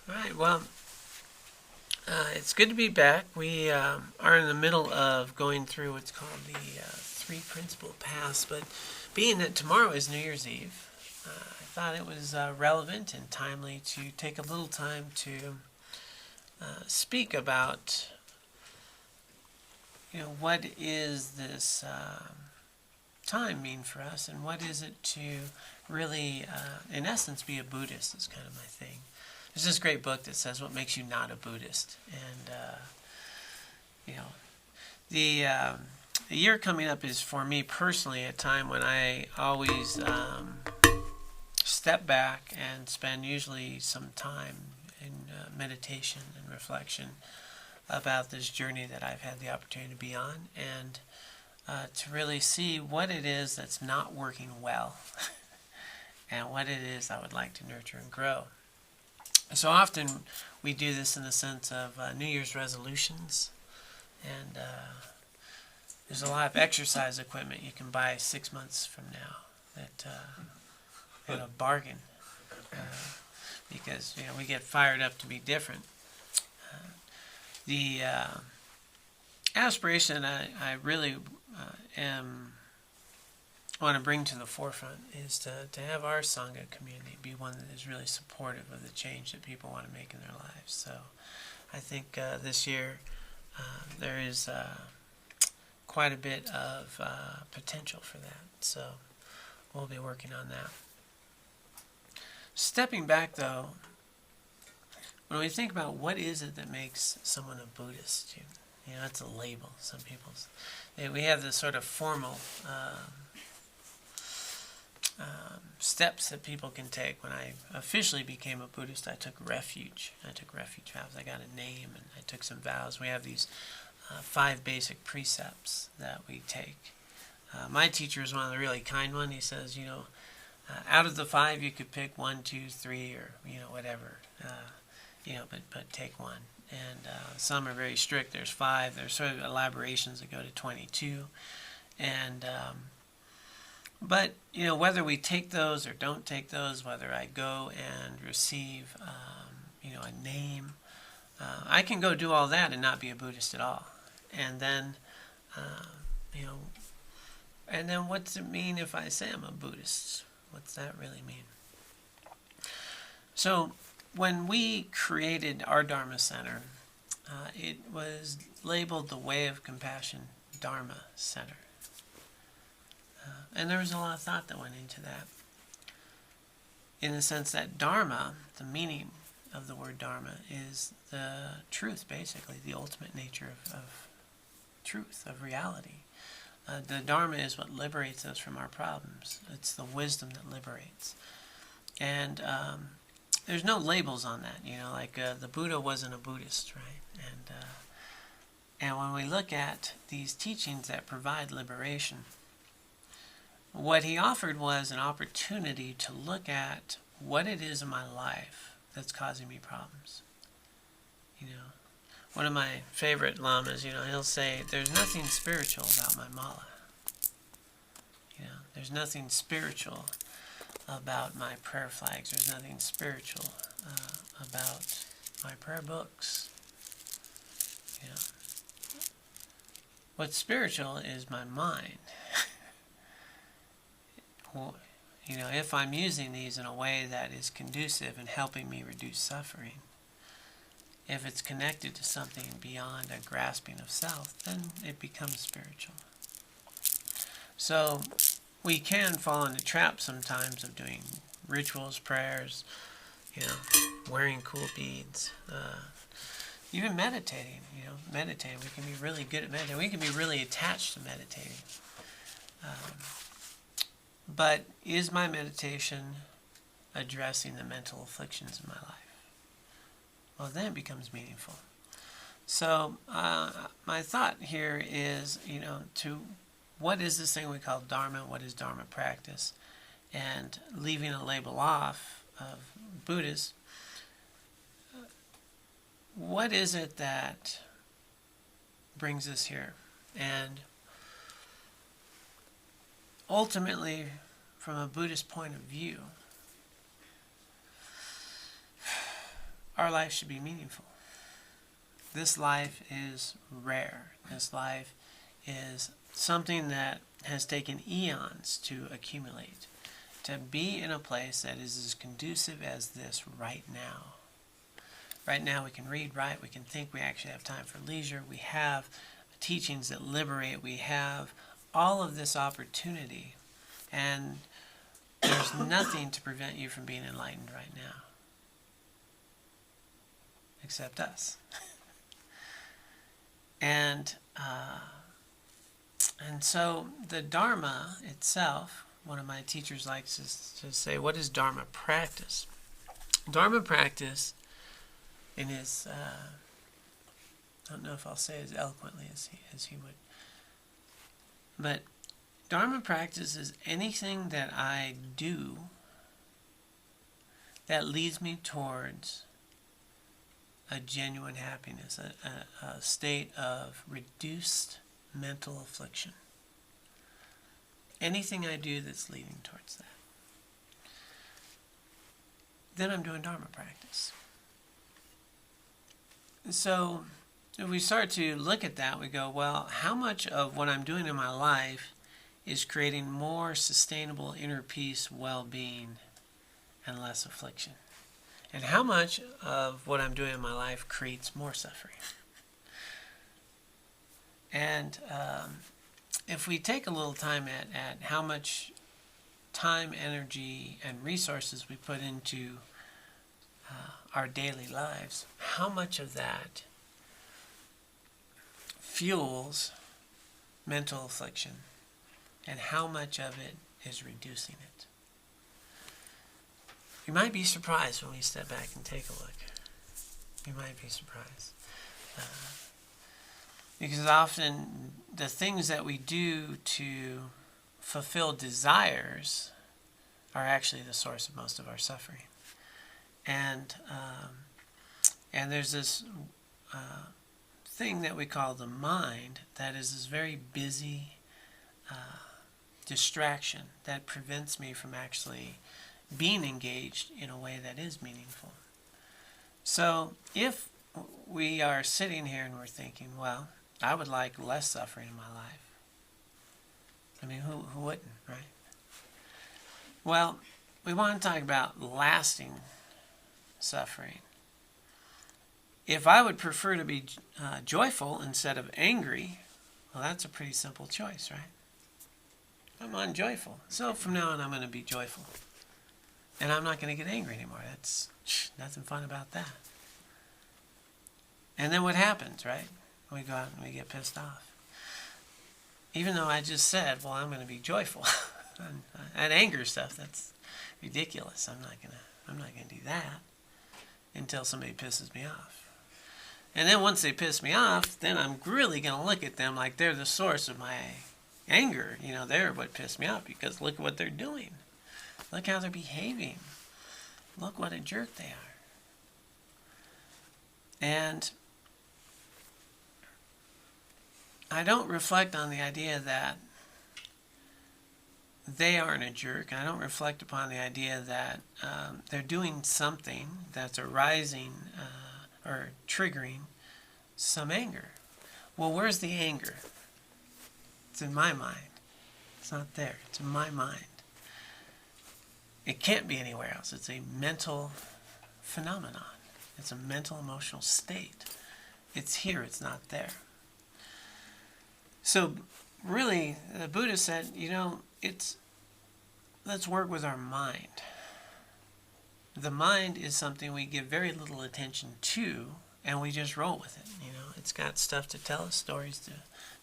All right, well, it's good to be back. We are in the middle of going through what's called the Three Principal Paths, but being that tomorrow is New Year's Eve, I thought it was relevant and timely to take a little time to speak about, what is this time mean for us, and what is it to really, in essence, be a Buddhist is kind of my thing. There's this great book that says what makes you not a Buddhist, and the year coming up is for me personally a time when I always step back and spend usually some time in meditation and reflection about this journey that I've had the opportunity to be on, and to really see what it is that's not working well and what it is I would like to nurture and grow. So often we do this in the sense of New Year's resolutions, and there's a lot of exercise equipment you can buy 6 months from now that at a bargain, because we get fired up to be different. The aspiration I really want to bring to the forefront is to have our Sangha community be one that is really supportive of the change that people want to make in their lives. So I think this year there is quite a bit of potential for that. So we'll be working on that. Stepping back though, when we think about what is it that makes someone a Buddhist, it's a label. Some people's we have this sort of formal steps that people can take. When I officially became a Buddhist, I took refuge. I took refuge vows. I got a name and I took some vows. We have these 5 basic precepts that we take. My teacher is one of the really kind ones. He says, out of the 5 you could pick 1, 2, 3, or whatever. But take one. And some are very strict. There's 5. There's sort of elaborations that go to 22. And but whether we take those or don't take those, whether I go and receive a name, I can go do all that and not be a Buddhist at all. And then and then what's it mean if I say I'm a Buddhist? What's that really mean? So when we created our Dharma Center, it was labeled the Way of Compassion Dharma Center. And there was a lot of thought that went into that, in the sense that Dharma, the meaning of the word Dharma, is the truth, basically, the ultimate nature of truth, of reality. The Dharma is what liberates us from our problems. It's the wisdom that liberates. And there's no labels on that, like the Buddha wasn't a Buddhist, right? And when we look at these teachings that provide liberation, what he offered was an opportunity to look at what it is in my life that's causing me problems. One of my favorite lamas, he'll say, there's nothing spiritual about my mala. There's nothing spiritual about my prayer flags. There's nothing spiritual about my prayer books. What's spiritual is my mind. If I'm using these in a way that is conducive in helping me reduce suffering, if it's connected to something beyond a grasping of self, then it becomes spiritual. So we can fall into traps sometimes of doing rituals, prayers, wearing cool beads, even meditating. Meditating. We can be really good at meditating. We can be really attached to meditating. But is my meditation addressing the mental afflictions in my life? Well, then it becomes meaningful. So my thought here is, to what is this thing we call Dharma? What is Dharma practice? And leaving a label off of Buddhist, what is it that brings us here? And ultimately, from a Buddhist point of view, our life should be meaningful. This life is rare. This life is something that has taken eons to accumulate. To be in a place that is as conducive as this right now. Right now we can read, write, we can think, we actually have time for leisure, we have teachings that liberate, we have all of this opportunity, and there's nothing to prevent you from being enlightened right now. Except us. And so the Dharma itself, one of my teachers likes to say, what is Dharma practice? Dharma practice, in his, I don't know if I'll say as eloquently as he would, but Dharma practice is anything that I do that leads me towards a genuine happiness, a state of reduced mental affliction. Anything I do that's leading towards that. Then I'm doing Dharma practice. So if we start to look at that, we go, well, how much of what I'm doing in my life is creating more sustainable inner peace, well-being, and less affliction? And how much of what I'm doing in my life creates more suffering? And if we take a little time at how much time, energy, and resources we put into our daily lives, how much of that fuels mental affliction, and how much of it is reducing it? You might be surprised when we step back and take a look. You might be surprised. Because often the things that we do to fulfill desires are actually the source of most of our suffering. And there's this thing that we call the mind that is this very busy distraction that prevents me from actually being engaged in a way that is meaningful. So if we are sitting here and we're thinking, well, I would like less suffering in my life. I mean, who wouldn't, right? Well, we want to talk about lasting suffering. If I would prefer to be joyful instead of angry, well, that's a pretty simple choice, right? I'm unjoyful. So from now on, I'm going to be joyful. And I'm not going to get angry anymore. That's nothing fun about that. And then what happens, right? We go out and we get pissed off. Even though I just said, well, I'm going to be joyful. And anger stuff, that's ridiculous. I'm not going to do that until somebody pisses me off. And then once they piss me off, then I'm really going to look at them like they're the source of my anger. You know, they're what pissed me off because look at what they're doing. Look how they're behaving. Look what a jerk they are. And I don't reflect on the idea that they aren't a jerk. I don't reflect upon the idea that they're doing something that's arising or triggering some anger. Well, where's the anger? It's in my mind. It's not there. It's in my mind. It can't be anywhere else. It's a mental phenomenon. It's a mental emotional state. It's here. It's not there. So really, the Buddha said, let's work with our mind. The mind is something we give very little attention to, and we just roll with it. It's got stuff to tell us, stories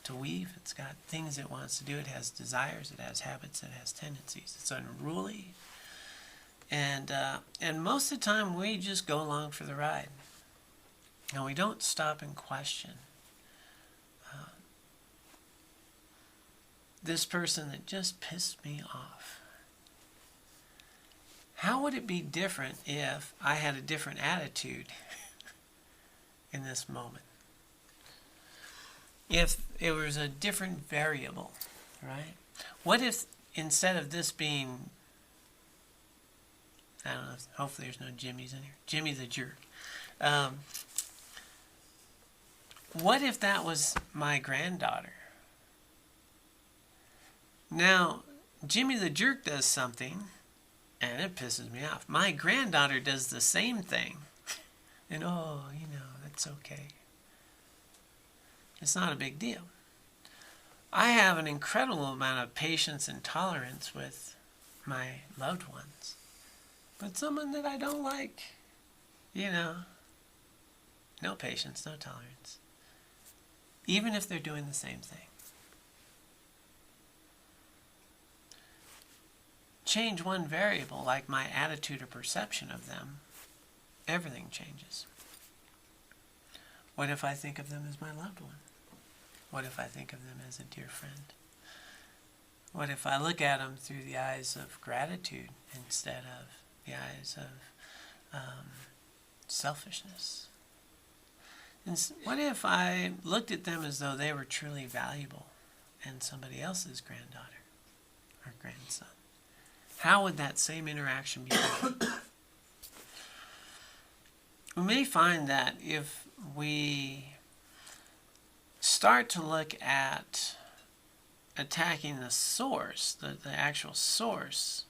to weave. It's got things it wants to do. It has desires. It has habits. It has tendencies. It's unruly. And most of the time, we just go along for the ride. And we don't stop and question. This person that just pissed me off. How would it be different if I had a different attitude in this moment? If it was a different variable, right? What if instead of this being, I don't know, hopefully there's no Jimmys in here. Jimmy the jerk. What if that was my granddaughter? Now, Jimmy the Jerk does something, and it pisses me off. My granddaughter does the same thing. And it's okay. It's not a big deal. I have an incredible amount of patience and tolerance with my loved ones. But someone that I don't like, no patience, no tolerance. Even if they're doing the same thing. Change one variable, like my attitude or perception of them, everything changes. What if I think of them as my loved one? What if I think of them as a dear friend? What if I look at them through the eyes of gratitude instead of the eyes of selfishness? And what if I looked at them as though they were truly valuable and somebody else's granddaughter or grandson? How would that same interaction be made? We may find that if we start to look at attacking the source, the actual source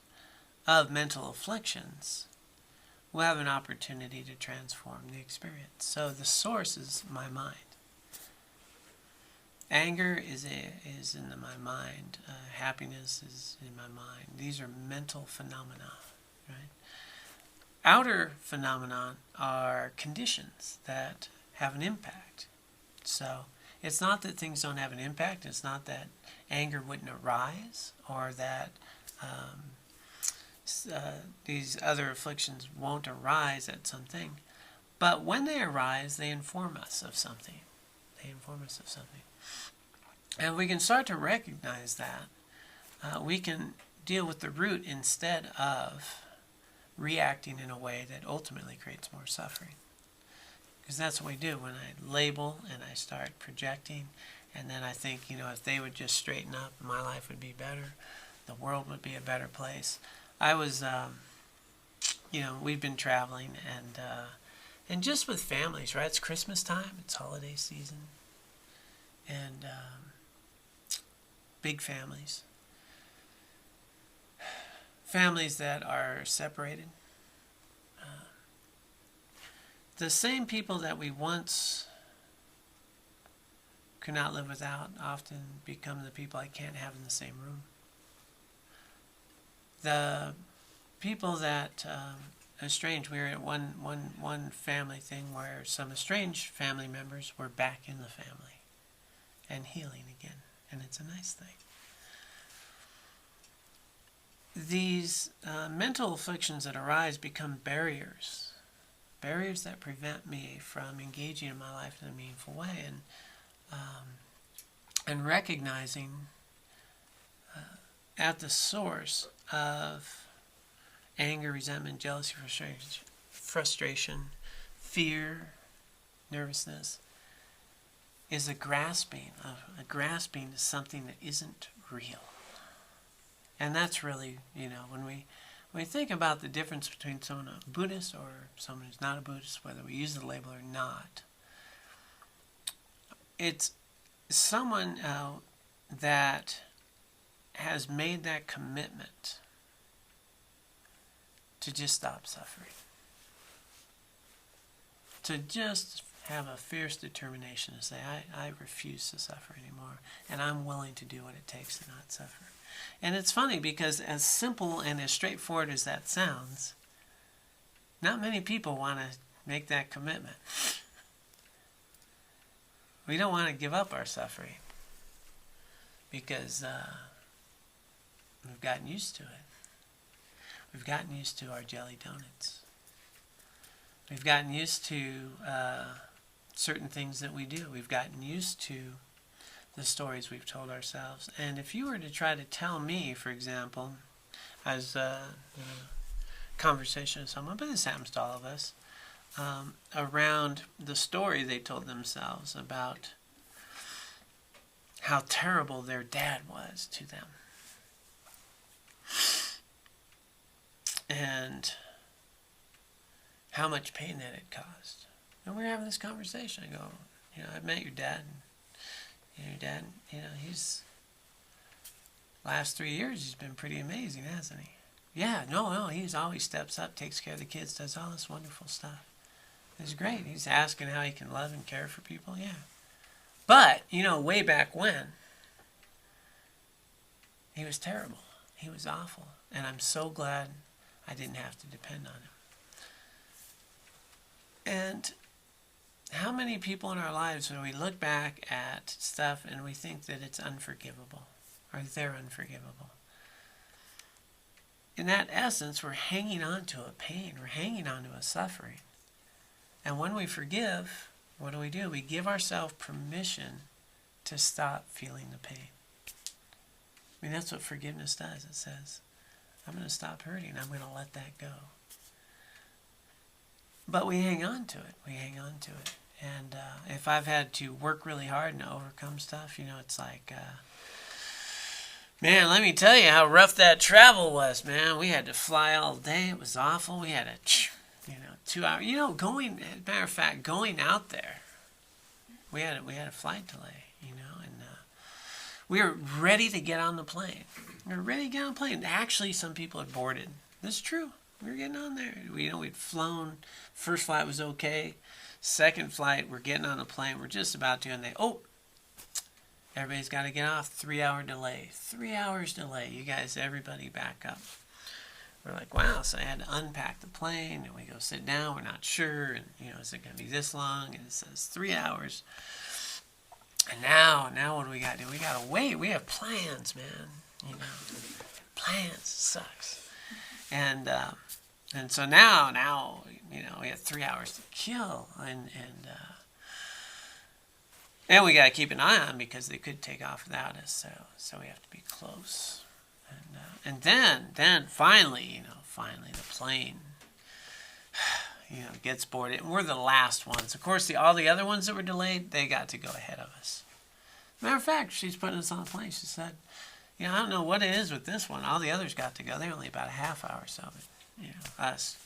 of mental afflictions, we'll have an opportunity to transform the experience. So the source is my mind. Anger is in my mind. Happiness is in my mind. These are mental phenomena, right? Outer phenomena are conditions that have an impact. So it's not that things don't have an impact. It's not that anger wouldn't arise or that these other afflictions won't arise at something. But when they arise, they inform us of something. They inform us of something. And we can start to recognize that. We can deal with the root instead of reacting in a way that ultimately creates more suffering. Because that's what we do when I label and I start projecting, and then I think, if they would just straighten up, my life would be better, the world would be a better place. I was, we've been traveling, and just with families, right? It's Christmas time, it's holiday season, and big families. Families that are separated. The same people that we once could not live without often become the people I can't have in the same room. The people that estranged, we were at one family thing where some estranged family members were back in the family and healing again, and it's a nice thing. These mental afflictions that arise become barriers that prevent me from engaging in my life in a meaningful way, and recognizing at the source of anger, resentment, jealousy, frustration, fear, nervousness, is a grasping to something that isn't real. And that's really, when we think about the difference between someone a Buddhist or someone who's not a Buddhist, whether we use the label or not, it's someone that has made that commitment to just stop suffering. To just have a fierce determination to say, I refuse to suffer anymore, and I'm willing to do what it takes to not suffer. And it's funny because as simple and as straightforward as that sounds, not many people want to make that commitment. We don't want to give up our suffering because we've gotten used to it. We've gotten used to our jelly donuts. We've gotten used to certain things that we do. We've gotten used to the stories we've told ourselves. And if you were to try to tell me, for example, as a conversation with someone, but this happens to all of us, around the story they told themselves about how terrible their dad was to them. And how much pain that it caused. And we were having this conversation. I go, I've met your dad. And your dad, he's, last 3 years, he's been pretty amazing, hasn't he? Yeah, no, he's always steps up, takes care of the kids, does all this wonderful stuff. It's great. He's asking how he can love and care for people, yeah. But, way back when, he was terrible. He was awful. And I'm so glad I didn't have to depend on him. And how many people in our lives, when we look back at stuff and we think that it's unforgivable, or they're unforgivable? In that essence, we're hanging on to a pain. We're hanging on to a suffering. And when we forgive, what do? We give ourselves permission to stop feeling the pain. I mean, that's what forgiveness does. It says, I'm going to stop hurting. I'm going to let that go. But we hang on to it. We hang on to it. And if I've had to work really hard and overcome stuff, it's like, man, let me tell you how rough that travel was, man. We had to fly all day. It was awful. We had a, 2 hour, going, as a matter of fact, going out there, we had a flight delay, and we were ready to get on the plane. Actually, some people had boarded. This is true. We were getting on there. We'd flown. First flight was okay. Second flight, we're getting on the plane. We're just about to, and everybody's got to get off. 3 hour delay. 3 hours delay. You guys, everybody back up. We're like, wow. So I had to unpack the plane, and we go sit down. We're not sure, and is it going to be this long? And it says 3 hours. And now what do we got to do? We got to wait. We have plans, man. Plans sucks. And so now we have 3 hours to kill, and we got to keep an eye on because they could take off without us. So we have to be close. And then finally the plane, gets boarded. And we're the last ones. Of course, all the other ones that were delayed, they got to go ahead of us. Matter of fact, she's putting us on the plane. She said, I don't know what it is with this one. All the others got to go. They're only about a half hour or so. But, us,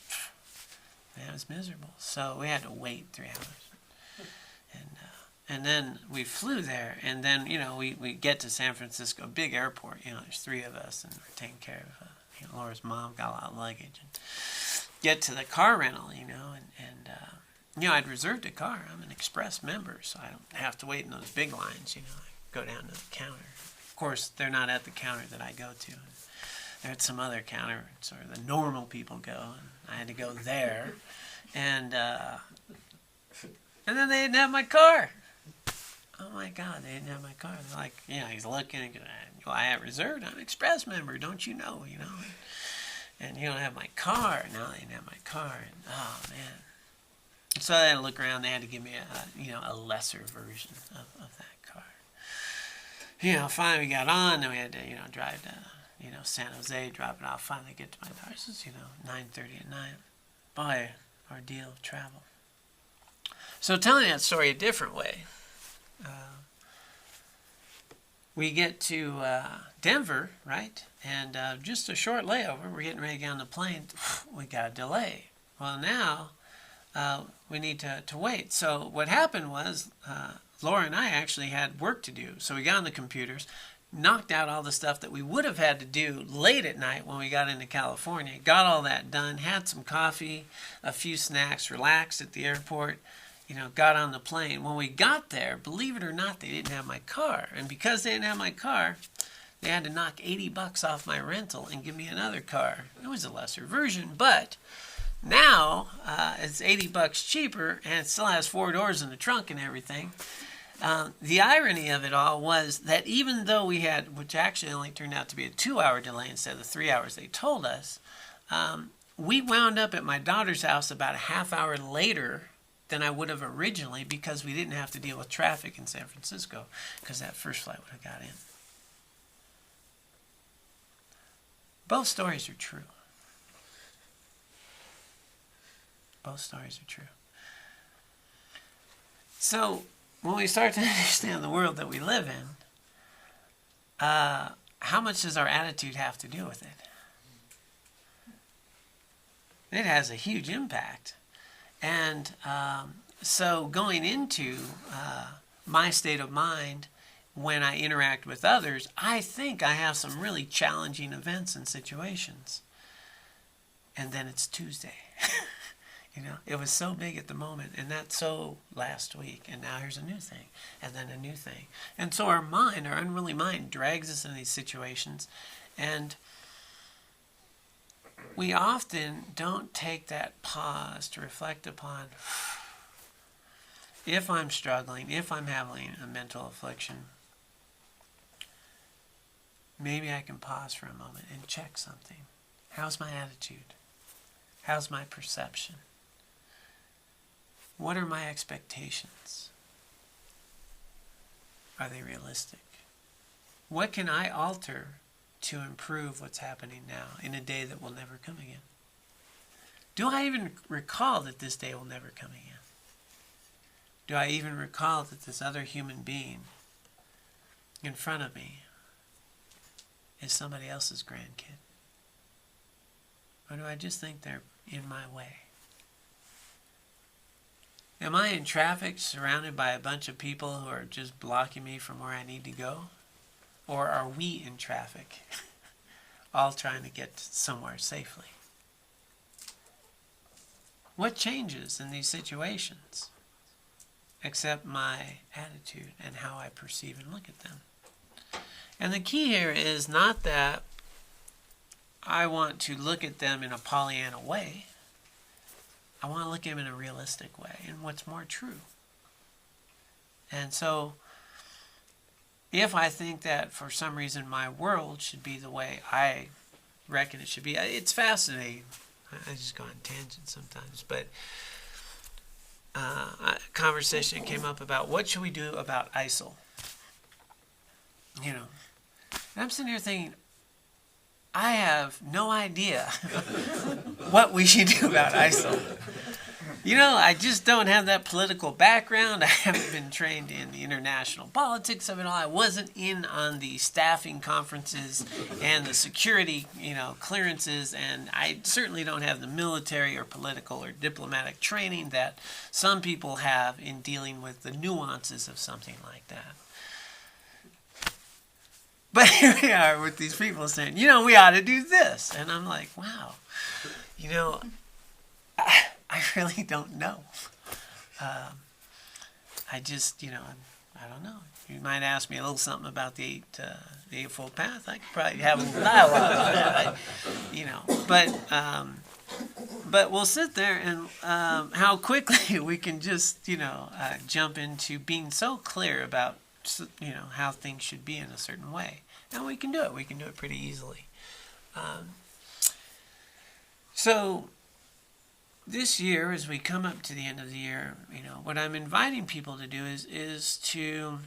man, it was miserable. So we had to wait 3 hours. And then we flew there, and then, we get to San Francisco, big airport. There's 3 of us, and we're taking care of Laura's mom, got a lot of luggage. And get to the car rental, I'd reserved a car. I'm an express member, so I don't have to wait in those big lines, I go down to the counter. Of course, they're not at the counter that I go to. They're at some other counter, sort of the normal people go, and I had to go there. And then they didn't have my car. Oh my God, they didn't have my car. They're like, he's looking and going, well, I have reserved. I'm an express member, don't you know, And you don't have my car. No, they didn't have my car. And, oh, man. So I had to look around. They had to give me a lesser version of that car. Finally we got on. Then we had to, drive to, San Jose, drop it off. Finally get to my car. This is, 9:30 at night. Boy, ordeal of travel. So telling that story a different way. We get to Denver, right? And just a short layover. We're getting ready to get on the plane. We got a delay. Well, now we need to wait. So what happened was Laura and I actually had work to do. So we got on the computers, knocked out all the stuff that we would have had to do late at night when we got into California. Got all that done, had some coffee, a few snacks, relaxed at the airport. Got on the plane. When we got there, believe it or not, they didn't have my car. And because they didn't have my car, they had to knock $80 off my rental and give me another car. It was a lesser version, but now it's $80 cheaper, and it still has 4 doors in the trunk and everything. The irony of it all was that even though we had, which actually only turned out to be a 2-hour delay instead of the 3 hours they told us, we wound up at my daughter's house about a half hour later than I would have originally because we didn't have to deal with traffic in San Francisco because that first flight would have got in. Both stories are true. Both stories are true. So when we start to understand the world that we live in, how much does our attitude have to do with it? It has a huge impact. And so going into my state of mind when I interact with others, I think I have some really challenging events and situations. And then it's Tuesday. It was so big at the moment, and that's so last week, and now here's a new thing, and then a new thing. And so our unruly mind, drags us in these situations, and we often don't take that pause to reflect upon, if I'm struggling, if I'm having a mental affliction, maybe I can pause for a moment and check something. How's my attitude? How's my perception? What are my expectations? Are they realistic? What can I alter to improve what's happening now in a day that will never come again? Do I even recall that this day will never come again? Do I even recall that this other human being in front of me is somebody else's grandkid? Or do I just think they're in my way? Am I in traffic surrounded by a bunch of people who are just blocking me from where I need to go? Or are we in traffic, all trying to get somewhere safely? What changes in these situations except my attitude and how I perceive and look at them? And the key here is not that I want to look at them in a Pollyanna way. I want to look at them in a realistic way, and what's more true. And so, if I think that for some reason my world should be the way I reckon it should be, it's fascinating. I just go on tangents sometimes, but a conversation came up about what should we do about ISIL. And I'm sitting here thinking, I have no idea what we should do about ISIL. I just don't have that political background. I haven't been trained in the international politics of it all. I wasn't in on the staffing conferences and the security, clearances, and I certainly don't have the military or political or diplomatic training that some people have in dealing with the nuances of something like that. But here we are with these people saying, we ought to do this. And I'm like, wow, I really don't know. I just, I don't know. You might ask me a little something about the Eightfold Path. I could probably have a little dialogue on that. But we'll sit there and how quickly we can just, jump into being so clear about how things should be in a certain way. And we can do it. We can do it pretty easily. So this year, as we come up to the end of the year, what I'm inviting people to do is to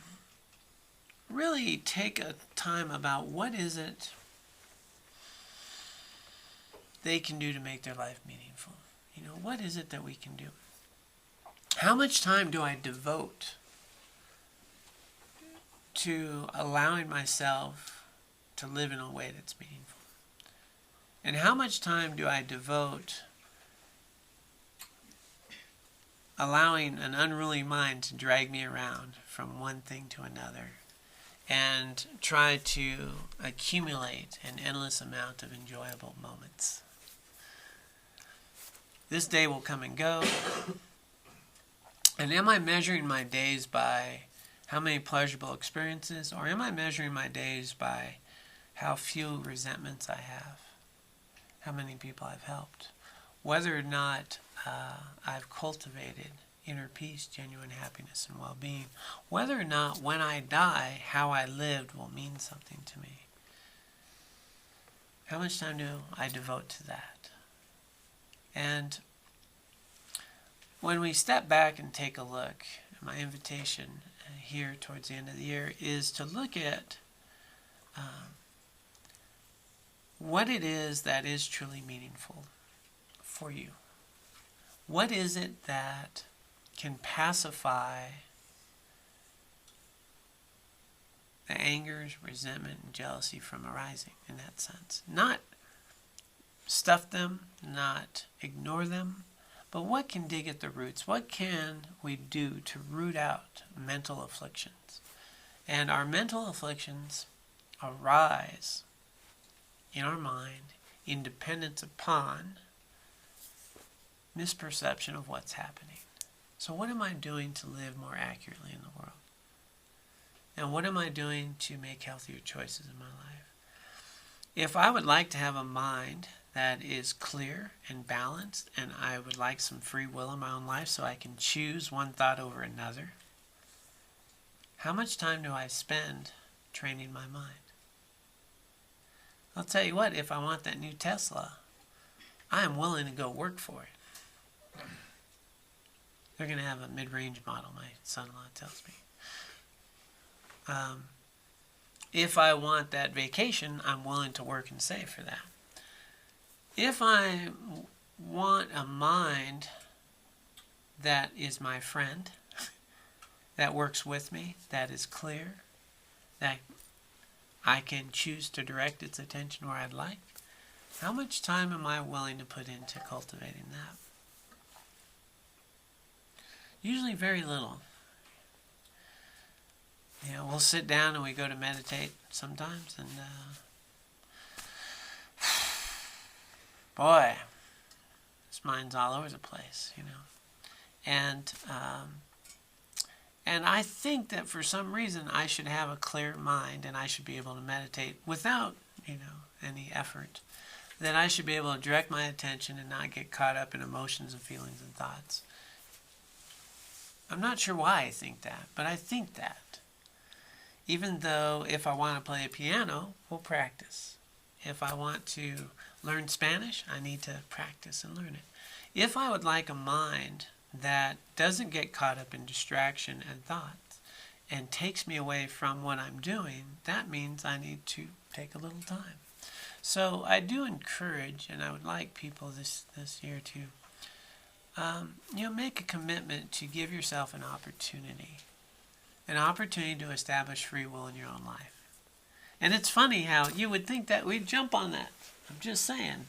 really take a time about what is it they can do to make their life meaningful. What is it that we can do? How much time do I devote to allowing myself to live in a way that's meaningful? And how much time do I devote allowing an unruly mind to drag me around from one thing to another and try to accumulate an endless amount of enjoyable moments? This day will come and go. And am I measuring my days by how many pleasurable experiences, or am I measuring my days by how few resentments I have, how many people I've helped, whether or not I've cultivated inner peace, genuine happiness, and well-being, whether or not when I die, how I lived will mean something to me? How much time do I devote to that? And when we step back and take a look, my invitation here towards the end of the year is to look at what it is that is truly meaningful for you. What is it that can pacify the angers, resentment, and jealousy from arising in that sense? Not stuff them, not ignore them, But what can dig at the roots? What can we do to root out mental afflictions? And our mental afflictions arise in our mind in dependence upon misperception of what's happening. So what am I doing to live more accurately in the world? And what am I doing to make healthier choices in my life? If I would like to have a mind that is clear and balanced, and I would like some free will in my own life so I can choose one thought over another, how much time do I spend training my mind? I'll tell you what, if I want that new Tesla, I am willing to go work for it. They're going to have a mid-range model, my son-in-law tells me. If I want that vacation, I'm willing to work and save for that. If I want a mind that is my friend, that works with me, that is clear, that I can choose to direct its attention where I'd like, how much time am I willing to put into cultivating that? Usually very little. You know, we'll sit down and we go to meditate sometimes, and boy, this mind's all over the place, you know. And I think that for some reason I should have a clear mind and I should be able to meditate without, you know, any effort. That I should be able to direct my attention and not get caught up in emotions and feelings and thoughts. I'm not sure why I think that, but I think that. Even though if I want to play a piano, we'll practice. If I want to learn Spanish, I need to practice and learn it. If I would like a mind that doesn't get caught up in distraction and thoughts and takes me away from what I'm doing, that means I need to take a little time. So I do encourage, and I would like people this year to, make a commitment to give yourself an opportunity to establish free will in your own life. And it's funny how you would think that we'd jump on that. I'm just saying,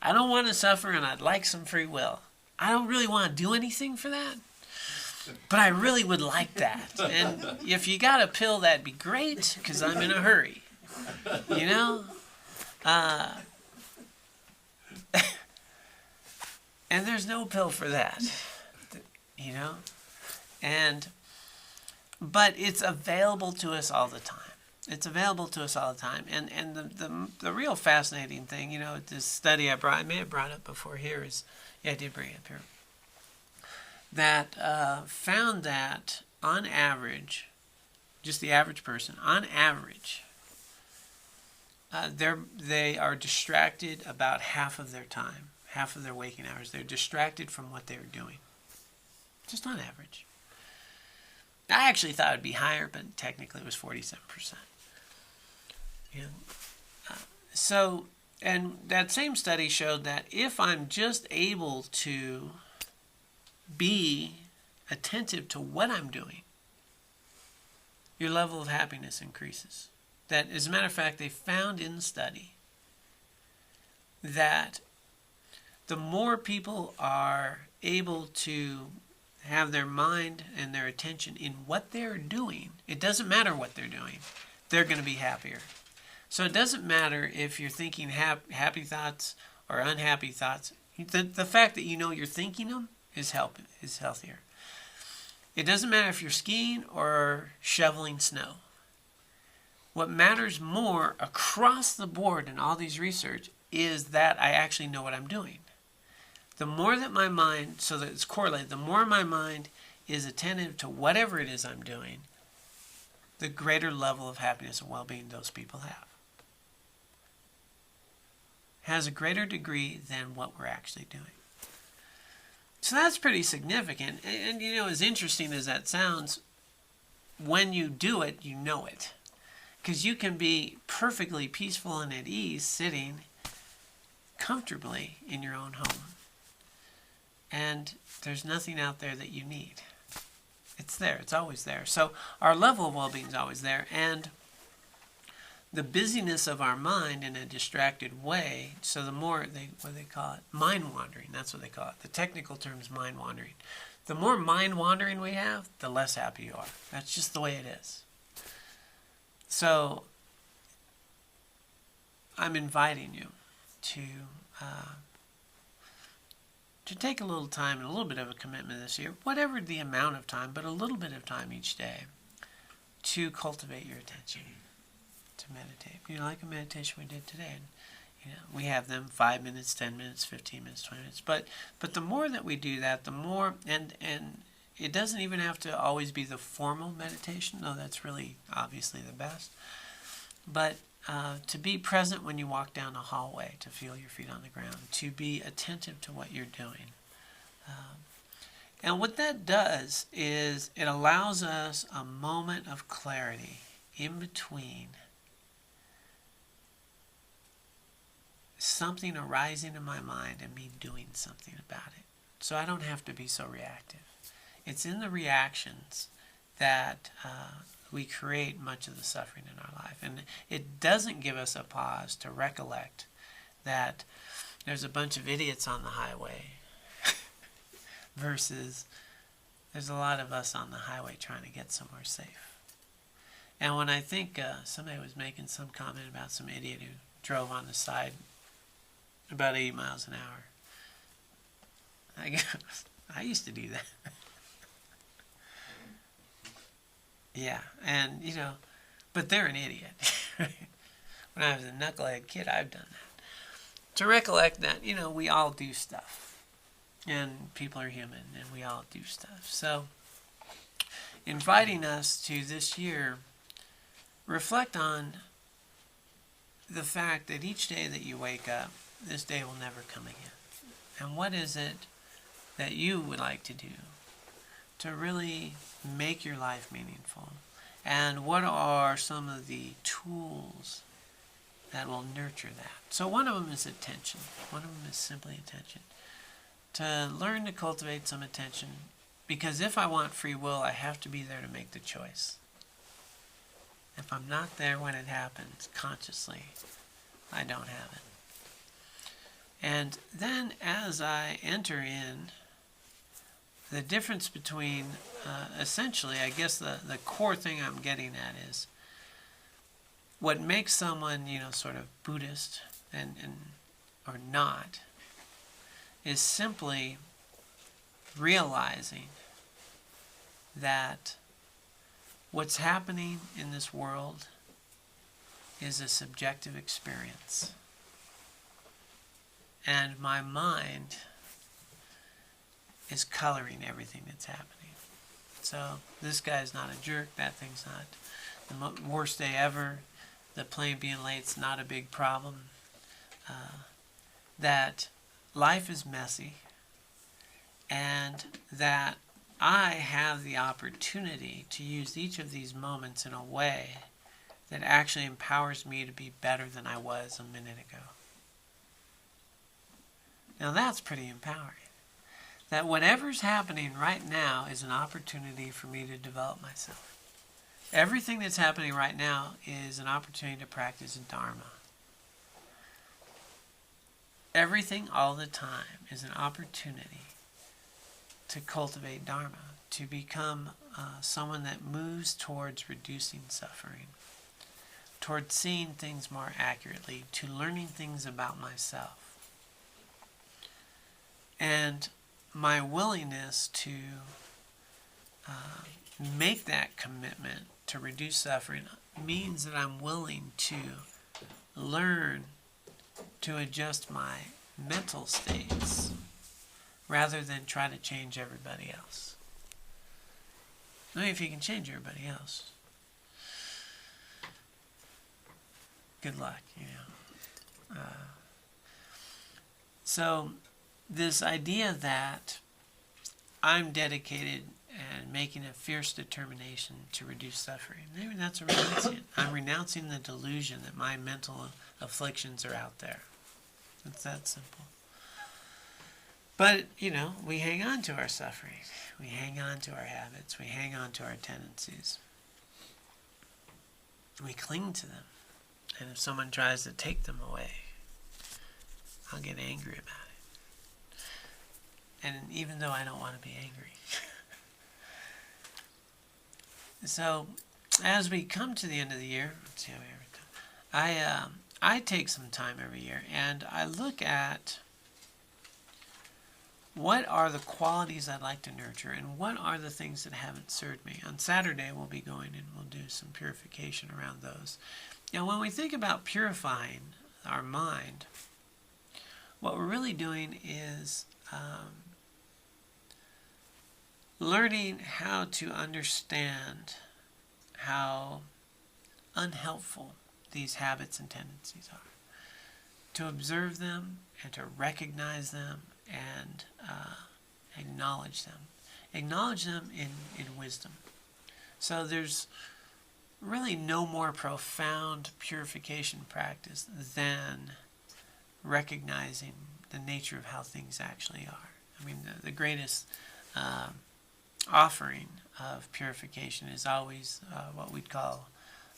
I don't want to suffer and I'd like some free will. I don't really want to do anything for that, but I really would like that. And if you got a pill, that'd be great, because I'm in a hurry, you know? And there's no pill for that, you know? But it's available to us all the time. It's available to us all the time. And the real fascinating thing, you know, this study I may have brought up before here is, yeah, I did bring it up here, that found that on average, just the average person, on average, they are distracted about half of their time, half of their waking hours. They're distracted from what they're doing, just on average. I actually thought it would be higher, but technically it was 47%. And that same study showed that if I'm just able to be attentive to what I'm doing, your level of happiness increases. That, as a matter of fact, they found in the study that the more people are able to have their mind and their attention in what they're doing, it doesn't matter what they're doing, they're going to be happier. So it doesn't matter if you're thinking happy thoughts or unhappy thoughts. The fact that you know you're thinking them is healthier. It doesn't matter if you're skiing or shoveling snow. What matters more across the board in all these research is that I actually know what I'm doing. The more that my mind, so that it's correlated, the more my mind is attentive to whatever it is I'm doing, the greater level of happiness and well-being those people have. Has a greater degree than what we're actually doing. So that's pretty significant. And you know, as interesting as that sounds, when you do it, you know it. Because you can be perfectly peaceful and at ease sitting comfortably in your own home. And there's nothing out there that you need. It's there. It's always there. So our level of well-being is always there. And the busyness of our mind in a distracted way, so the more, what do they call it? Mind wandering, that's what they call it. The technical term is mind wandering. The more mind wandering we have, the less happy you are. That's just the way it is. So, I'm inviting you to take a little time and a little bit of a commitment this year, whatever the amount of time, but a little bit of time each day, to cultivate your attention, to meditate. Like a meditation we did today. And, we have them 5 minutes, 10 minutes, 15 minutes, 20 minutes. But the more that we do that, the more, and it doesn't even have to always be the formal meditation, though that's really obviously the best. But to be present when you walk down a hallway, to feel your feet on the ground, to be attentive to what you're doing. And what that does is it allows us a moment of clarity in between something arising in my mind and me doing something about it. So I don't have to be so reactive. It's in the reactions that we create much of the suffering in our life. And it doesn't give us a pause to recollect that there's a bunch of idiots on the highway versus there's a lot of us on the highway trying to get somewhere safe. And when I think somebody was making some comment about some idiot who drove on the side about 80 miles an hour, I guess I used to do that. Yeah, and but they're an idiot. When I was a knucklehead kid, I've done that. To recollect that, we all do stuff. And people are human, and we all do stuff. So, inviting us to this year, reflect on the fact that each day that you wake up, this day will never come again. And what is it that you would like to do to really make your life meaningful? And what are some of the tools that will nurture that? So one of them is attention. One of them is simply attention. To learn to cultivate some attention, because if I want free will, I have to be there to make the choice. If I'm not there when it happens consciously, I don't have it. And then as I enter in, the difference between, essentially, I guess the core thing I'm getting at is what makes someone, sort of Buddhist and or not, is simply realizing that what's happening in this world is a subjective experience. And my mind is coloring everything that's happening. So this guy's not a jerk, that thing's not the worst day ever, the plane being late's not a big problem, that life is messy, and that I have the opportunity to use each of these moments in a way that actually empowers me to be better than I was a minute ago. Now that's pretty empowering. That whatever's happening right now is an opportunity for me to develop myself. Everything that's happening right now is an opportunity to practice Dharma. Everything all the time is an opportunity to cultivate Dharma, to become someone that moves towards reducing suffering, towards seeing things more accurately, to learning things about myself. And my willingness to make that commitment to reduce suffering means that I'm willing to learn to adjust my mental states rather than try to change everybody else. I mean, if you can change everybody else, good luck, So this idea that I'm dedicated and making a fierce determination to reduce suffering, maybe that's a renunciation. I'm renouncing the delusion that my mental afflictions are out there. It's that simple. But, we hang on to our suffering. We hang on to our habits. We hang on to our tendencies. We cling to them. And if someone tries to take them away, I'll get angry about it. And even though I don't want to be angry. So, as we come to the end of the year, let's see how I take some time every year and I look at what are the qualities I'd like to nurture and what are the things that haven't served me. On Saturday, we'll be going and we'll do some purification around those. Now, when we think about purifying our mind, what we're really doing is learning how to understand how unhelpful these habits and tendencies are. To observe them and to recognize them and acknowledge them. Acknowledge them in wisdom. So there's really no more profound purification practice than recognizing the nature of how things actually are. I mean, the greatest offering of purification is always what we'd call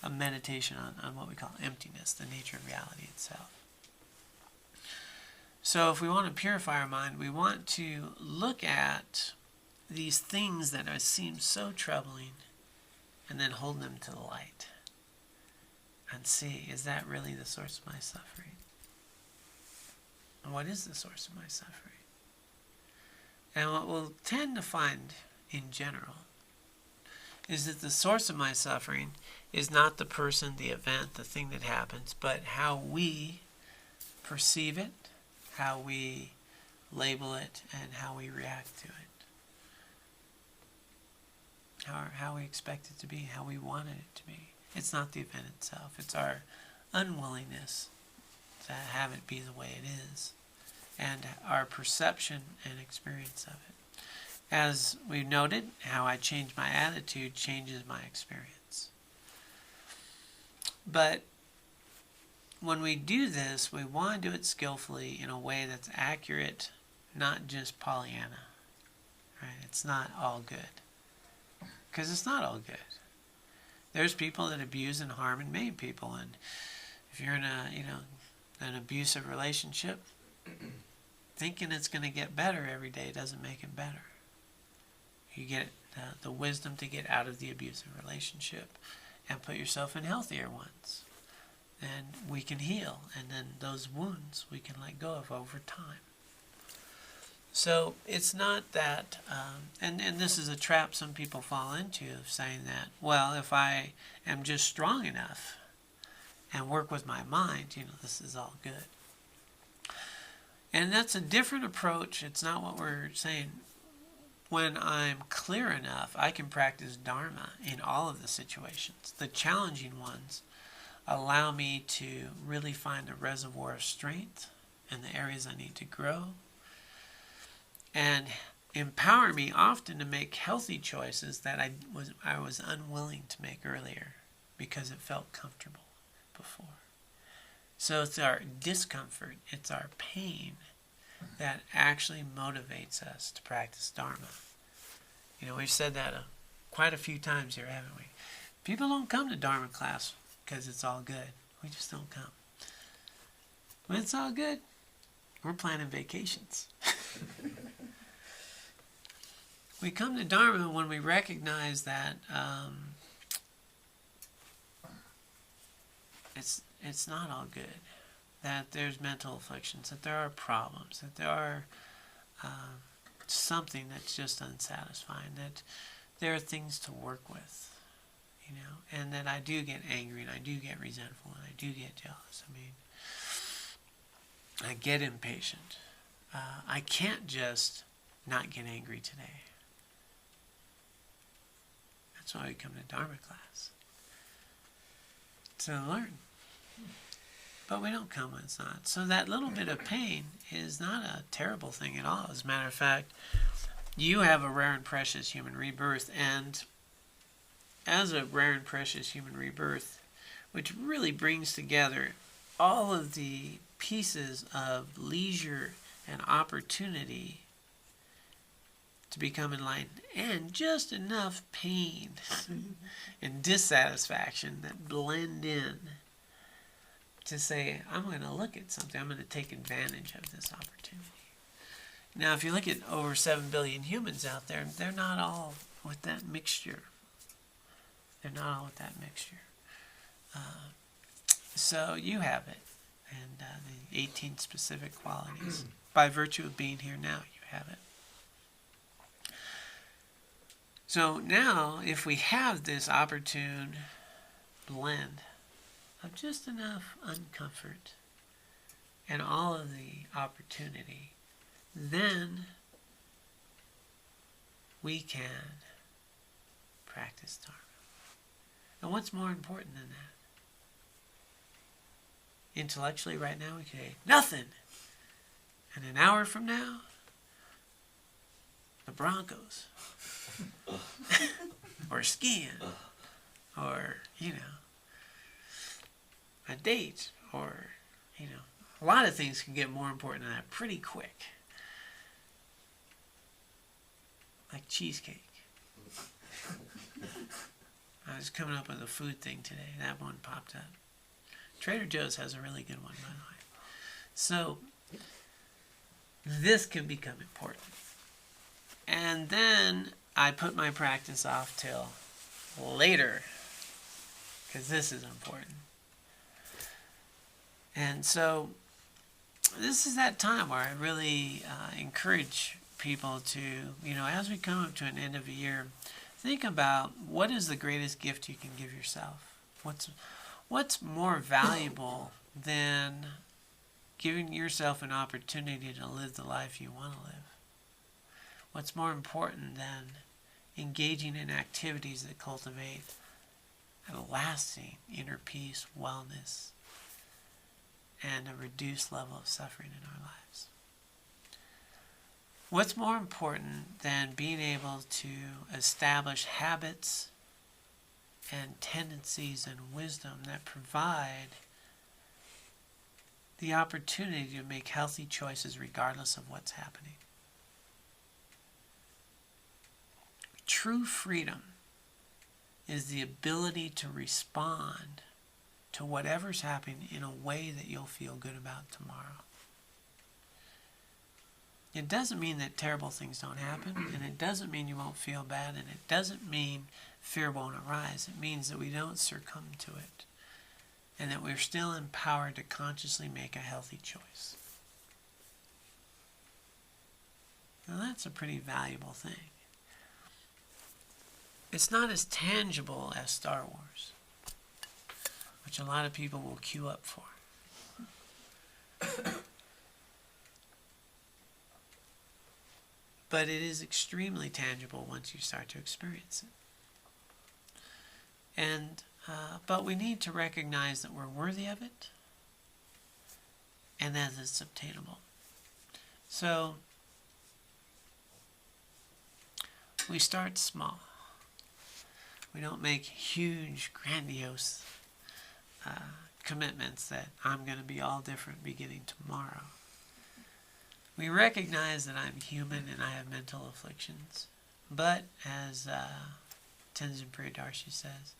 a meditation on what we call emptiness, the nature of reality itself. So if we want to purify our mind, we want to look at these things that seem so troubling and then hold them to the light and see, is that really the source of my suffering? And what is the source of my suffering? And what we'll tend to find in general is that the source of my suffering is not the person, the event, the thing that happens, but how we perceive it, how we label it, and how we react to it. How we expect it to be, how we wanted it to be. It's not the event itself. It's our unwillingness to have it be the way it is, and our perception and experience of it. As we've noted, how I change my attitude changes my experience. But when we do this, we want to do it skillfully in a way that's accurate, not just Pollyanna. Right? It's not all good. Because it's not all good. There's people that abuse and harm and maim people, and if you're in an abusive relationship, thinking it's going to get better every day doesn't make it better. You get the wisdom to get out of the abusive relationship and put yourself in healthier ones. And we can heal, and then those wounds we can let go of over time. So it's not that, and this is a trap some people fall into, of saying that, well, if I am just strong enough and work with my mind, this is all good. And that's a different approach. It's not what we're saying. When I'm clear enough, I can practice Dharma in all of the situations. The challenging ones allow me to really find a reservoir of strength in the areas I need to grow, and empower me often to make healthy choices that I was unwilling to make earlier because it felt comfortable before. So it's our discomfort, it's our pain that actually motivates us to practice Dharma. We've said that quite a few times here, haven't we? People don't come to Dharma class because it's all good. We just don't come. When it's all good, we're planning vacations. We come to Dharma when we recognize that it's not all good, that there's mental afflictions, that there are problems, that there are something that's just unsatisfying, that there are things to work with, and that I do get angry, and I do get resentful, and I do get jealous. I get impatient. I can't just not get angry today. That's why we come to Dharma class, to learn. But we don't come when it's not. So that little bit of pain is not a terrible thing at all. As a matter of fact, you have a rare and precious human rebirth, and as a rare and precious human rebirth, which really brings together all of the pieces of leisure and opportunity to become enlightened, and just enough pain and dissatisfaction that blend in to say, I'm going to look at something. I'm going to take advantage of this opportunity. Now, if you look at over 7 billion humans out there, they're not all with that mixture. They're not all with that mixture. So you have it. And the 18 specific qualities. By virtue of being here now, you have it. So now, if we have this opportune blend of just enough uncomfort and all of the opportunity, then we can practice Dharma. And what's more important than that? Intellectually right now we can say, nothing. And an hour from now, the Broncos. Or skiing. Or, a date. Or, a lot of things can get more important than that pretty quick. Like cheesecake. I was coming up with a food thing today. That one popped up. Trader Joe's has a really good one, by the way. So, this can become important. And then I put my practice off till later, because this is important. And so, this is that time where I really encourage people to, as we come up to an end of a year, think about what is the greatest gift you can give yourself. What's more valuable than giving yourself an opportunity to live the life you want to live? What's more important than engaging in activities that cultivate a lasting inner peace, wellness, and a reduced level of suffering in our lives? What's more important than being able to establish habits and tendencies and wisdom that provide the opportunity to make healthy choices regardless of what's happening? True freedom is the ability to respond to whatever's happening in a way that you'll feel good about tomorrow. It doesn't mean that terrible things don't happen, and it doesn't mean you won't feel bad, and it doesn't mean fear won't arise. It means that we don't succumb to it, and that we're still empowered to consciously make a healthy choice. Now that's a pretty valuable thing. It's not as tangible as Star Wars, which a lot of people will queue up for. But it is extremely tangible once you start to experience it. And but we need to recognize that we're worthy of it and that it's obtainable. So we start small. We don't make huge, grandiose commitments that I'm going to be all different beginning tomorrow. We recognize that I'm human and I have mental afflictions. But, as Tenzin Priyadarshi says,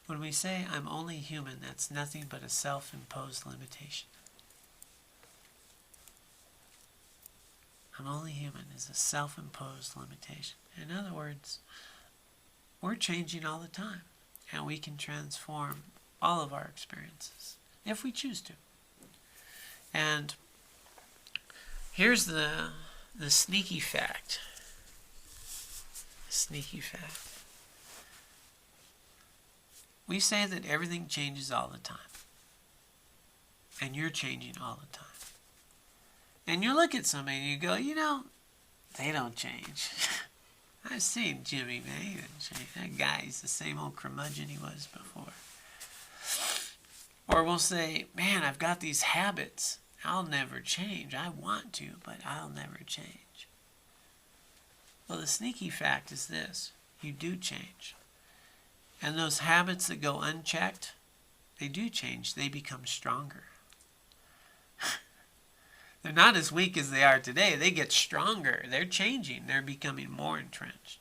when we say I'm only human, that's nothing but a self-imposed limitation. I'm only human is a self-imposed limitation. In other words, we're changing all the time, and we can transform all of our experiences if we choose to. And here's the sneaky fact. Sneaky fact. We say that everything changes all the time. And you're changing all the time. And you look at somebody and you go, they don't change. I've seen Jimmy, man. He didn't change. That guy, he's the same old curmudgeon he was before. Or we'll say, man, I've got these habits. I'll never change. I want to, but I'll never change. Well, the sneaky fact is this. You do change. And those habits that go unchecked, they do change. They become stronger. They're not as weak as they are today. They get stronger. They're changing. They're becoming more entrenched.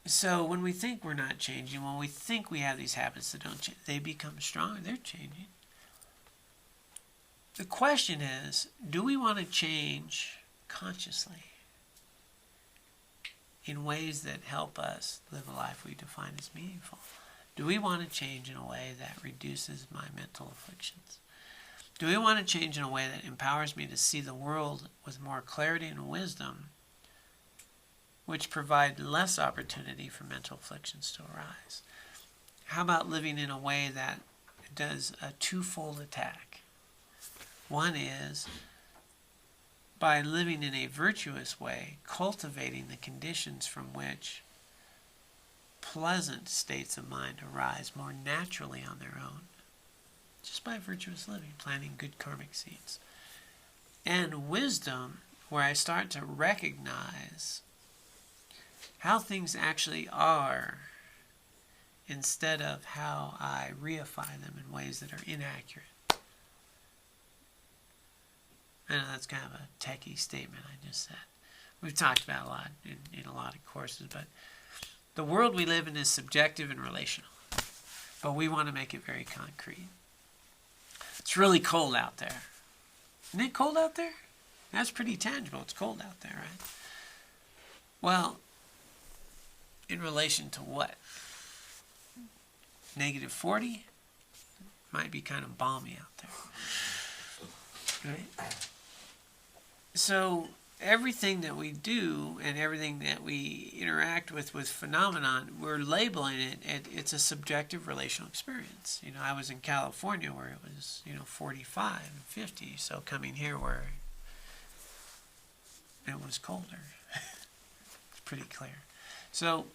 So when we think we're not changing, when we think we have these habits that don't change, they become stronger. They're changing. The question is, do we want to change consciously in ways that help us live a life we define as meaningful? Do we want to change in a way that reduces my mental afflictions? Do we want to change in a way that empowers me to see the world with more clarity and wisdom, which provide less opportunity for mental afflictions to arise? How about living in a way that does a twofold attack? One is by living in a virtuous way, cultivating the conditions from which pleasant states of mind arise more naturally on their own, just by virtuous living, planting good karmic seeds. And wisdom, where I start to recognize how things actually are instead of how I reify them in ways that are inaccurate. I know that's kind of a techie statement I just said. We've talked about a lot in a lot of courses, but the world we live in is subjective and relational, but we want to make it very concrete. It's really cold out there. Isn't it cold out there? That's pretty tangible. It's cold out there, right? Well, in relation to what? Negative 40? Might be kind of balmy out there. Right? So everything that we do and everything that we interact with phenomenon, we're labeling it, it's a subjective relational experience. You know, I was in California where it was, 45 and 50, so coming here where it was colder. It's pretty clear. So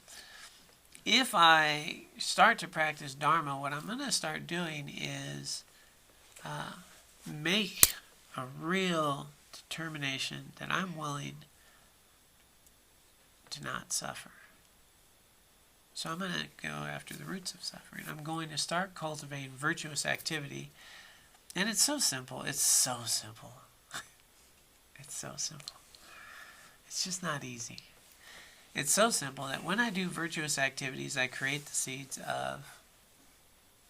if I start to practice Dharma, what I'm going to start doing is make a real determination that I'm willing to not suffer. So I'm going to go after the roots of suffering. I'm going to start cultivating virtuous activity. And it's so simple. It's so simple. It's so simple. It's just not easy. It's so simple that when I do virtuous activities, I create the seeds of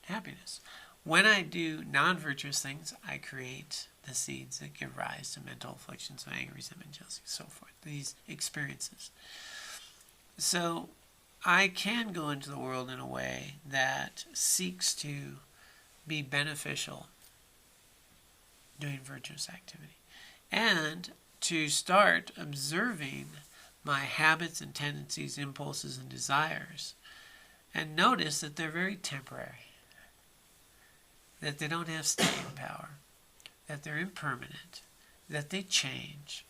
happiness. When I do non-virtuous things, I create the seeds that give rise to mental afflictions of anger, resentment, jealousy, so forth. These experiences. So I can go into the world in a way that seeks to be beneficial doing virtuous activity. And to start observing my habits and tendencies, impulses and desires, and notice that they're very temporary, that they don't have staying power, that they're impermanent, that they change,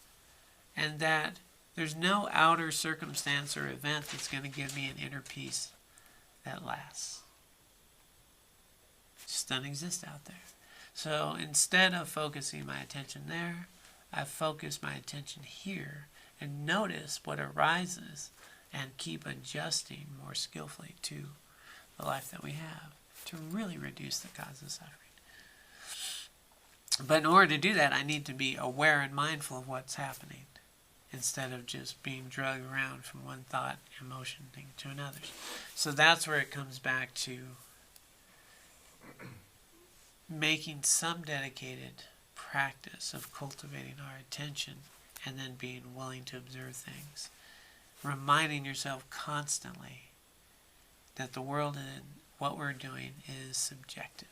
and that there's no outer circumstance or event that's going to give me an inner peace that lasts. It just doesn't exist out there. So instead of focusing my attention there, I focus my attention here and notice what arises and keep adjusting more skillfully to the life that we have to really reduce the cause of suffering. But in order to do that, I need to be aware and mindful of what's happening instead of just being dragged around from one thought, emotion thing to another. So that's where it comes back to making some dedicated practice of cultivating our attention and then being willing to observe things. Reminding yourself constantly that the world and what we're doing is subjective.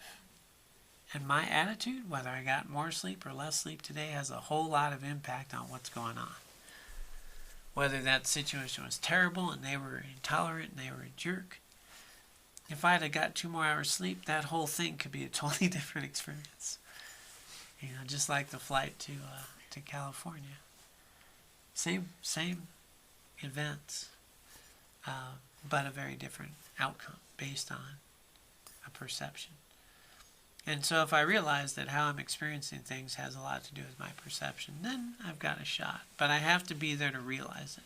And my attitude, whether I got more sleep or less sleep today, has a whole lot of impact on what's going on. Whether that situation was terrible and they were intolerant and they were a jerk, if I had got 2 more hours sleep, that whole thing could be a totally different experience. Just like the flight to California. Same events, but a very different outcome based on a perception. And so if I realize that how I'm experiencing things has a lot to do with my perception, then I've got a shot. But I have to be there to realize it.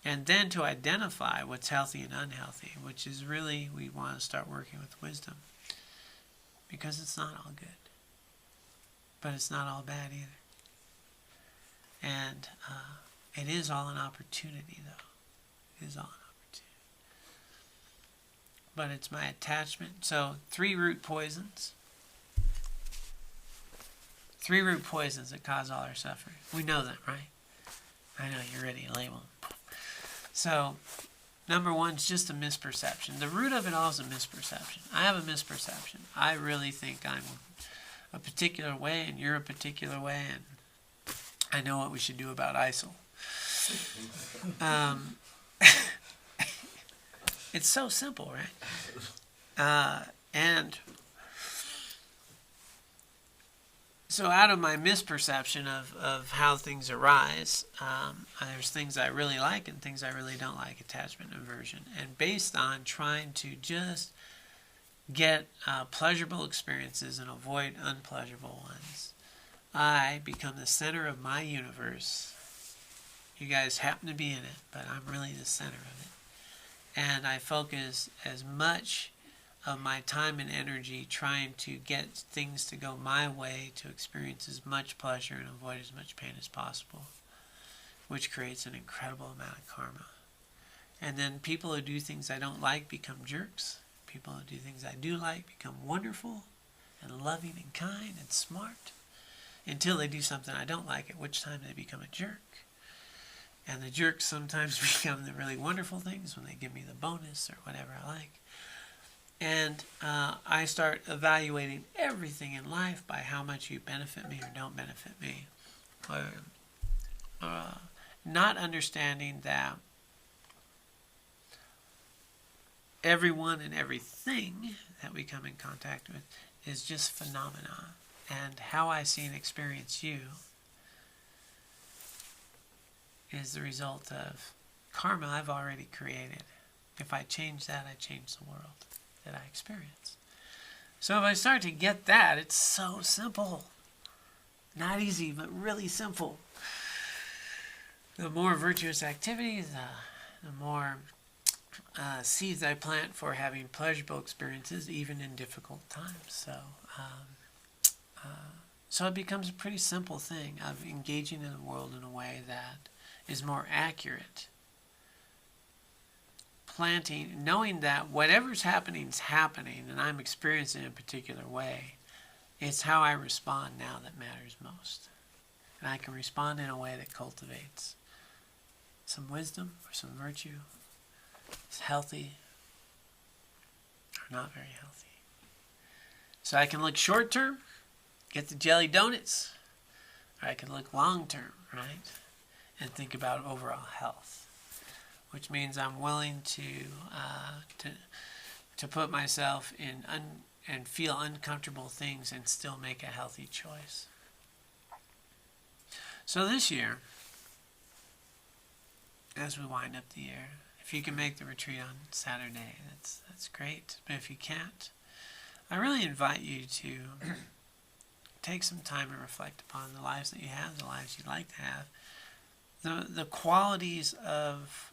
And then to identify what's healthy and unhealthy, which is really, we want to start working with wisdom. Because it's not all good. But it's not all bad either. And it is all an opportunity, though. It is all an opportunity. but it's my attachment. So 3 root poisons. 3 root poisons that cause all our suffering. We know that, right? I know you're ready to label them. So, number 1 is just a misperception. The root of it all is a misperception. I have a misperception. I really think I'm a particular way, and you're a particular way, and I know what we should do about ISIL. It's so simple, right? And so out of my misperception of how things arise, there's things I really like and things I really don't like, attachment and aversion. And based on trying to just get pleasurable experiences and avoid unpleasurable ones, I become the center of my universe. You guys happen to be in it, but I'm really the center of it. And I focus as much of my time and energy trying to get things to go my way, to experience as much pleasure and avoid as much pain as possible, which creates an incredible amount of karma. And then people who do things I don't like become jerks. People who do things I do like become wonderful and loving and kind and smart, until they do something I don't like, at which time they become a jerk. And the jerks sometimes become the really wonderful things when they give me the bonus or whatever I like. And I start evaluating everything in life by how much you benefit me or don't benefit me. Not understanding that everyone and everything that we come in contact with is just phenomena. And how I see and experience you is the result of karma I've already created. If I change that, I change the world that I experience. So if I start to get that, it's so simple. Not easy, but really simple. The more virtuous activities, the more seeds I plant for having pleasurable experiences, even in difficult times. So it becomes a pretty simple thing of engaging in the world in a way that is more accurate. Planting, knowing that whatever's happening is happening, and I'm experiencing it in a particular way. It's how I respond now that matters most. And I can respond in a way that cultivates some wisdom or some virtue. It's healthy or not very healthy. So I can look short term, get the jelly donuts, or I can look long term, right? And think about overall health, which means I'm willing to put myself in and feel uncomfortable things and still make a healthy choice. So this year, as we wind up the year, if you can make the retreat on Saturday, that's great. But if you can't, I really invite you to take some time and reflect upon the lives that you have, the lives you'd like to have, the qualities of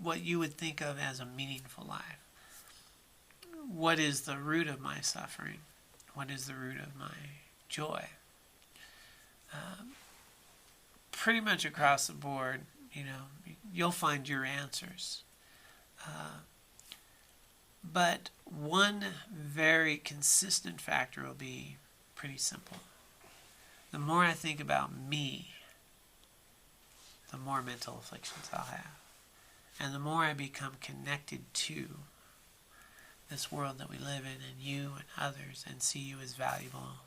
what you would think of as a meaningful life. What is the root of my suffering? What is the root of my joy? Pretty much across the board, you'll find your answers. But one very consistent factor will be pretty simple. The more I think about me, the more mental afflictions I'll have. And the more I become connected to this world that we live in, and you and others, and see you as valuable.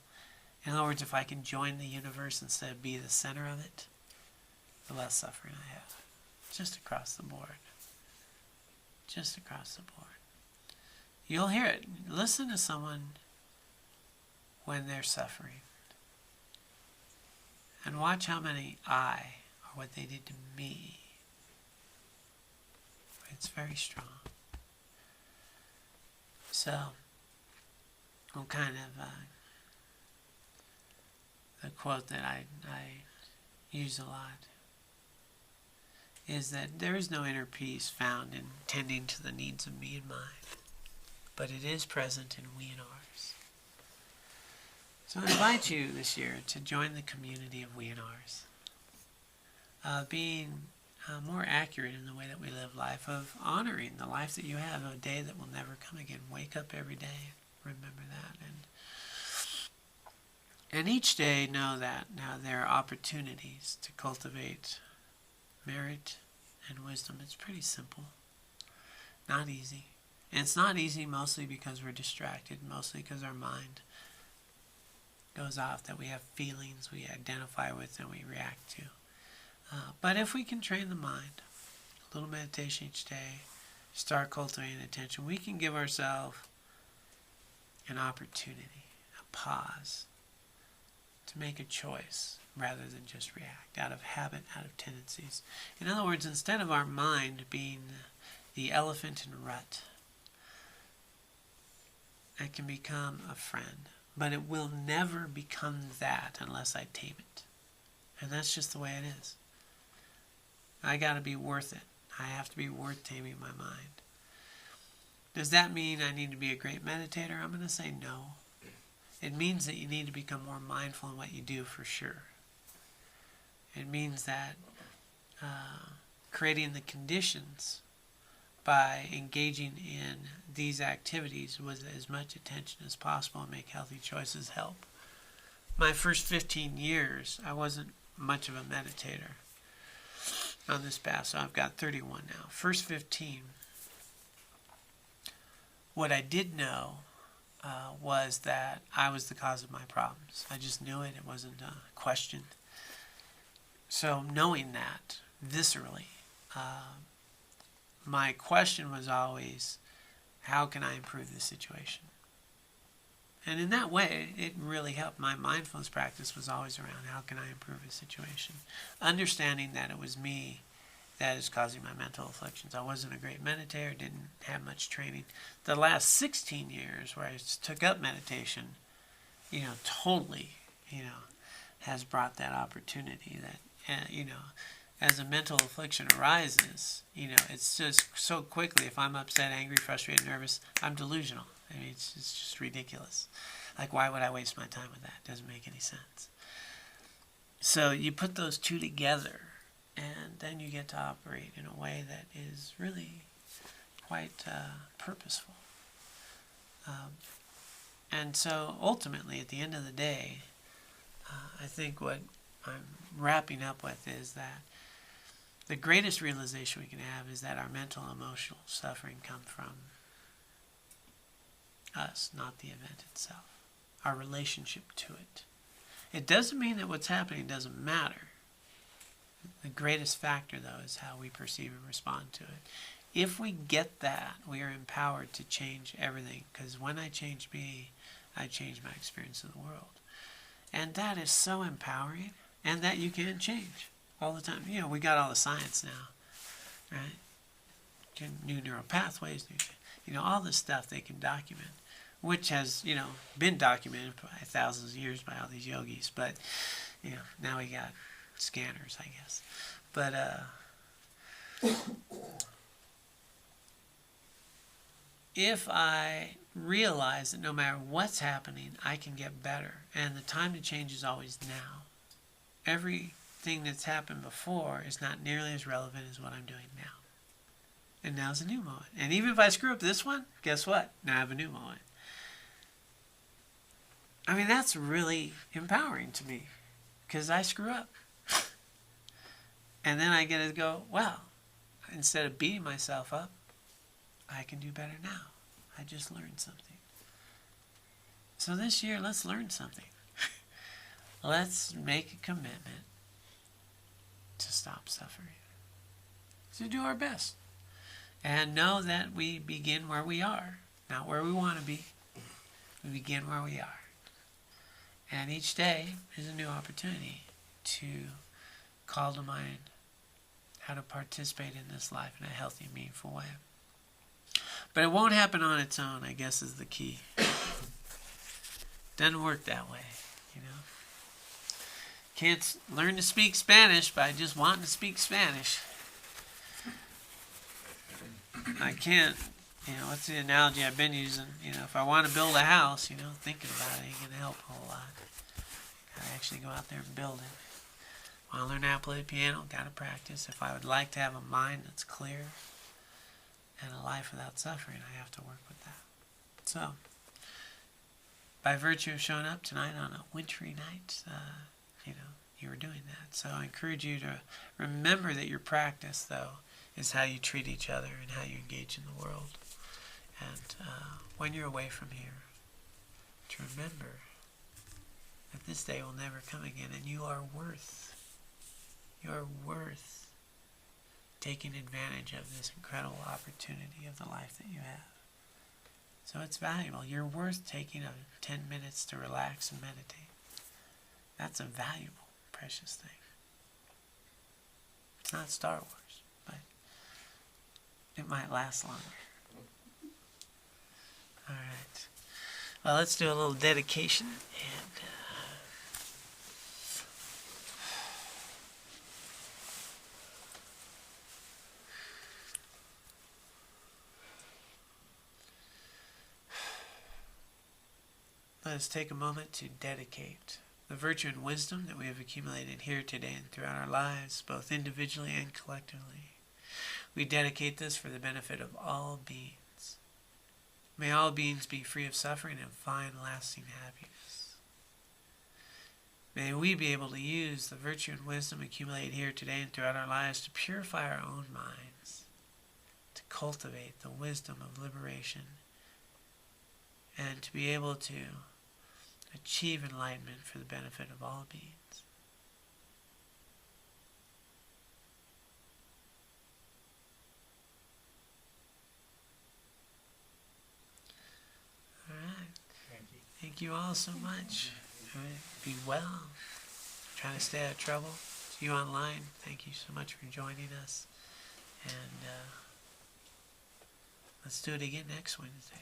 In other words, if I can join the universe instead of be the center of it, the less suffering I have. Just across the board. Just across the board. You'll hear it. Listen to someone when they're suffering. And watch how many or what they did to me. It's very strong. So, I'm kind of the quote that I use a lot is that there is no inner peace found in tending to the needs of me and mine, but it is present in we and ours. So I invite you this year to join the community of we and ours. Being more accurate in the way that we live life, of honoring the life that you have, a day that will never come again. Wake up every day, remember that, and each day know that now there are opportunities to cultivate merit and wisdom. It's pretty simple, not easy. And it's not easy mostly because we're distracted, mostly because our mind goes off, that we have feelings we identify with and we react to. But if we can train the mind, a little meditation each day, start cultivating attention, we can give ourselves an opportunity, a pause, to make a choice rather than just react out of habit, out of tendencies. In other words, instead of our mind being the elephant in rut, it can become a friend. But it will never become that unless I tame it. And that's just the way it is. I got to be worth it. I have to be worth taming my mind. Does that mean I need to be a great meditator? I'm going to say no. It means that you need to become more mindful in what you do, for sure. It means that creating the conditions by engaging in these activities with as much attention as possible and make healthy choices help. My first 15 years, I wasn't much of a meditator on this path, so I've got 31 now. First 15, what I did know was that I was the cause of my problems. I just knew it. It wasn't a question. So knowing that viscerally, my question was always, how can I improve this situation? And in that way, it really helped. My mindfulness practice was always around, how can I improve a situation? Understanding that it was me that is causing my mental afflictions. I wasn't a great meditator, didn't have much training. The last 16 years where I took up meditation, totally, has brought that opportunity that, as a mental affliction arises, it's just so quickly, if I'm upset, angry, frustrated, nervous, I'm delusional. I mean, it's just ridiculous. Like, why would I waste my time with that? It doesn't make any sense. So you put those two together, and then you get to operate in a way that is really quite purposeful. And so ultimately, at the end of the day, I think what I'm wrapping up with is that the greatest realization we can have is that our mental and emotional suffering come from us, not the event itself, our relationship to it. It doesn't mean that what's happening doesn't matter. The greatest factor, though, is how we perceive and respond to it. If we get that, we are empowered to change everything, because when I change me, I change my experience of the world. And that is so empowering, and that you can change all the time. We got all the science now, right? New neural pathways, all this stuff they can document, which has, been documented by thousands of years by all these yogis. But, now we got scanners, I guess. But, if I realize that no matter what's happening, I can get better, and the time to change is always now. Everything that's happened before is not nearly as relevant as what I'm doing now. And now's a new moment. And even if I screw up this one, guess what? Now I have a new moment. I mean, that's really empowering to me, because I screw up. And then I get to go, well, instead of beating myself up, I can do better now. I just learned something. So this year, let's learn something. Let's make a commitment to stop suffering. To do our best. And know that we begin where we are, not where we want to be. We begin where we are. And each day is a new opportunity to call to mind how to participate in this life in a healthy, meaningful way. But it won't happen on its own, I guess, is the key. Doesn't work that way, Can't learn to speak Spanish by just wanting to speak Spanish. I can't, what's the analogy I've been using? If I want to build a house, thinking about it ain't going to help a whole lot. Gotta actually go out there and build it. Want to learn how to play the piano? Got to practice. If I would like to have a mind that's clear and a life without suffering, I have to work with that. So, by virtue of showing up tonight on a wintry night, you were doing that. So I encourage you to remember that your practice, though, is how you treat each other and how you engage in the world. And when you're away from here, to remember that this day will never come again, and you are worth taking advantage of this incredible opportunity of the life that you have. So it's valuable. You're worth taking 10 minutes to relax and meditate. That's a valuable, precious thing. It's not Star Wars, but it might last longer. All right. Well, let's do a little dedication and let us take a moment to dedicate the virtue and wisdom that we have accumulated here today and throughout our lives, both individually and collectively. We dedicate this for the benefit of all beings. May all beings be free of suffering and find lasting happiness. May we be able to use the virtue and wisdom accumulated here today and throughout our lives to purify our own minds, to cultivate the wisdom of liberation, and to be able to achieve enlightenment for the benefit of all beings. All right. Thank you all so much. All right. Be well. Trying to stay out of trouble. See you online. Thank you so much for joining us. And let's do it again next Wednesday.